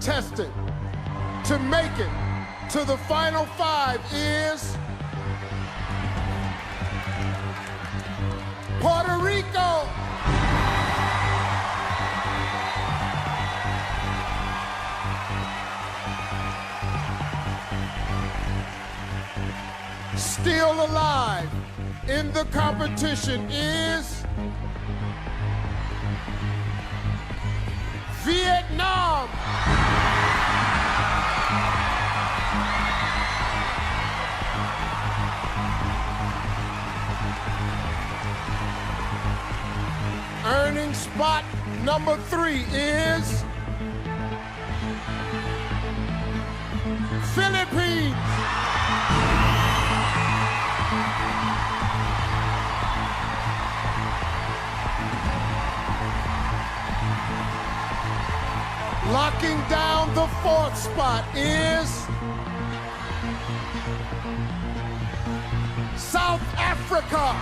contestant to make it to the final five is Puerto Rico. Still alive in the competition is Vietnam. Earning spot number 3 is Philippines. Locking down the 4th spot is South Africa.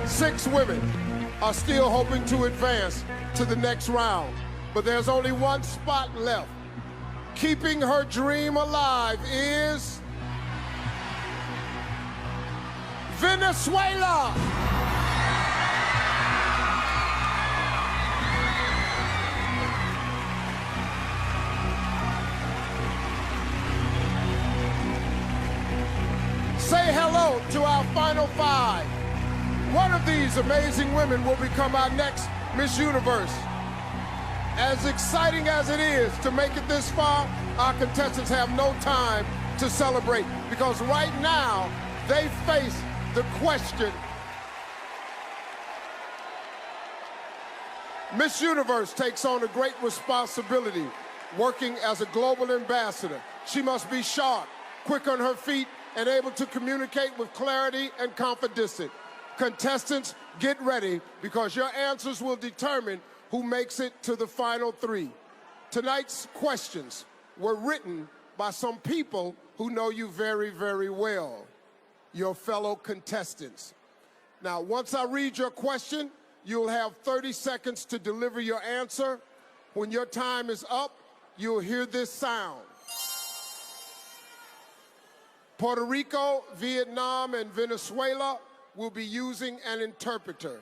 Six women are still hoping to advance to the next round, but there's only one spot left. Keeping her dream alive is Venezuela. Say hello to our final five. One of these amazing women will become our next Miss Universe. As exciting as it is to make it this far, our contestants have no time to celebrate because right now they face the question. Miss Universe takes on a great responsibility working as a global ambassador. She must be sharp, quick on her feet, and able to communicate with clarity and confidence. Contestants, get ready because your answers will determine who makes it to the final 3. Tonight's questions were written by some people who know you very, very well, your fellow contestants. Now, once I read your question, you'll have 30 seconds to deliver your answer. When your time is up, you'll hear this sound. Puerto Rico, Vietnam, and Venezuela will be using an interpreter.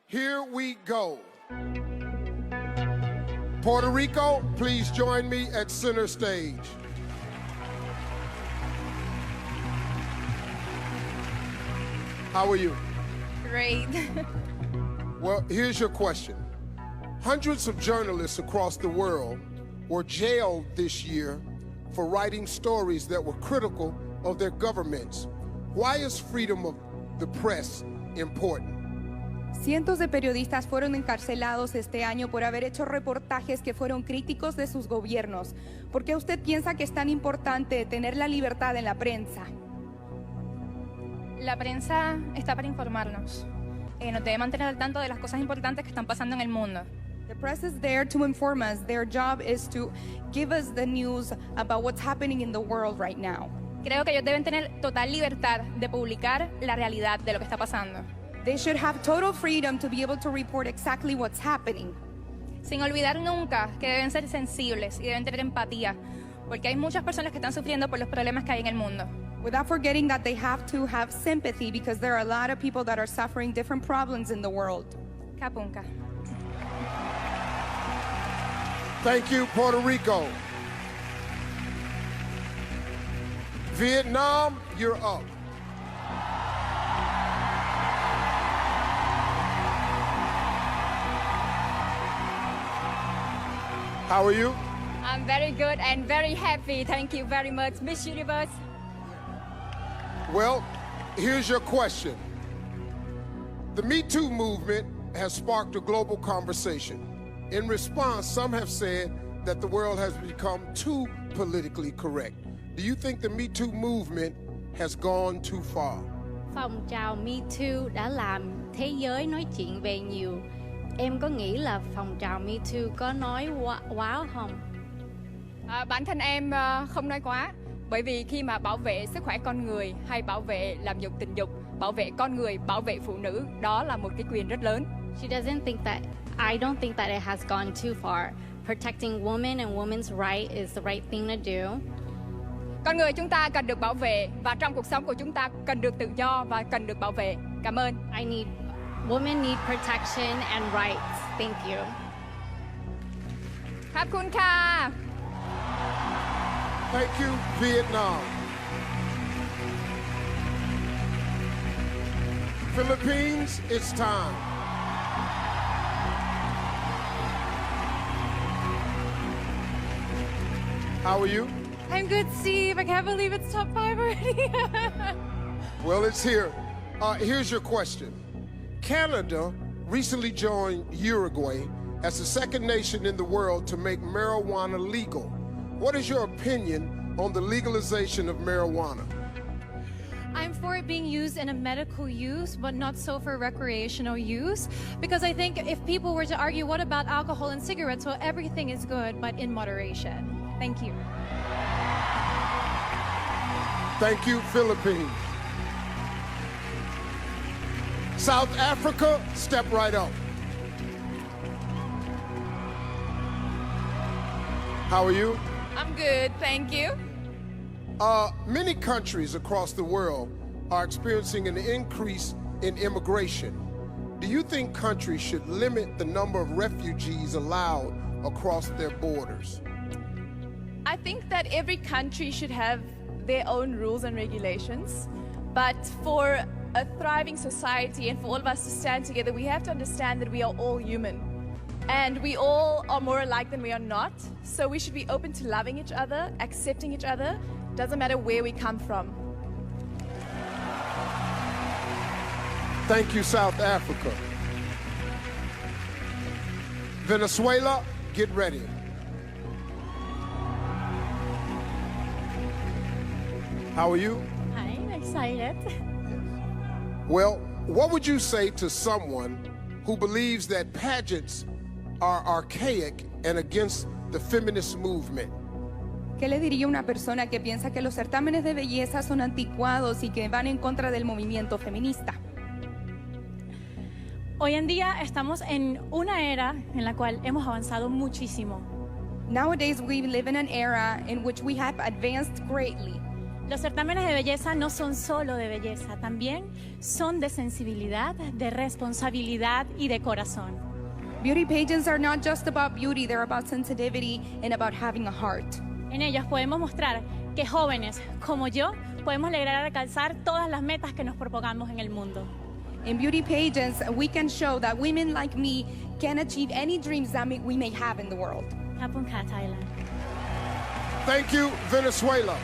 Here we go. Puerto Rico, please join me at center stage. How are you? Great. Well, here's your question. Hundreds of journalists across the world were jailed this year for writing stories that were critical of their governments. Why is freedom of the press important? Cientos de periodistas fueron encarcelados este año por haber hecho reportajes que fueron críticos de sus gobiernos. ¿Por qué usted piensa que es tan importante tener la libertad en la prensa? La prensa está para informarnos. Nos debe mantener al tanto de las cosas importantes que están pasando en el mundo. The press is there to inform us. Their job is to give us the news about what's happening in the world right now. Creo que ellos deben tener total libertad de publicar la realidad de lo que está pasando. They should have total freedom to be able to report exactly what's happening. Sin olvidar nunca que deben ser sensibles y deben tener empatía, porque hay muchas personas que están sufriendo por los problemas que hay en el mundo. Without forgetting that they have to have sympathy because there are a lot of people that are suffering different problems in the world. Kapunka. Thank you, Puerto Rico. Vietnam, you're up. How are you? I'm very good and very happy. Thank you very much, Miss Universe. Well, here's your question. The Me Too movement has sparked a global conversation. In response, some have said that the world has become too politically correct. Do you think the Me Too movement has gone too far? Phong trào Me Too đã làm thế giới nói chuyện về nhiều. Em có nghĩ là phong trào Me Too có nói quá không? Bản thân em không nói quá, Bởi vì khi mà bảo vệ sức khỏe con người hay bảo vệ làm dục tình dục, bảo vệ con người, bảo vệ phụ nữ, đó là một cái quyền rất lớn. I don't think that it has gone too far. Protecting women and women's right is the right thing to do. Con người chúng ta cần được bảo vệ và trong cuộc sống của chúng ta cần được tự do và cần được bảo vệ. Cảm ơn. Women need protection and rights. Thank you. ขอบคุณค่ะ Thank you, Vietnam. Philippines, it's time. How are you? I'm good, Steve. I can't believe it's top 5 already. Well, it's here. Here's your question. Canada recently joined Uruguay as the second nation in the world to make marijuana legal. What is your opinion on the legalization of marijuana? I'm for it being used in a medical use, but not so for recreational use. Because I think if people were to argue, what about alcohol and cigarettes? Well, everything is good, but in moderation. Thank you. Thank you, Philippines. South Africa, step right up. How are you? I'm good, thank you. Many countries across the world are experiencing an increase in immigration. Do you think countries should limit the number of refugees allowed across their borders? I think that every country should have their own rules and regulations. But for a thriving society and for all of us to stand together, we have to understand that we are all human. And we all are more alike than we are not. So we should be open to loving each other, accepting each other. Doesn't matter where we come from. Thank you, South Africa. Venezuela, get ready. How are you? I'm excited. Well, what would you say to someone who believes that pageants are archaic and against the feminist movement? ¿Qué le diría a una persona que piensa que los certámenes de belleza son anticuados y que van en contra del movimiento feminista? Hoy en día estamos en una era en la cual hemos avanzado muchísimo. Nowadays we live in an era in which we have advanced greatly. Los certámenes de belleza no son solo de belleza, también son de sensibilidad, de responsabilidad y de corazón. Beauty pageants are not just about beauty, they're about sensitivity and about having a heart. En ellos podemos mostrar que jóvenes como yo podemos lograr alcanzar todas las metas que nos propongamos en el mundo. In beauty pageants, we can show that women like me can achieve any dreams that we may have in the world. ขอบคุณค่ะ Thailand. Thank you, Venezuela.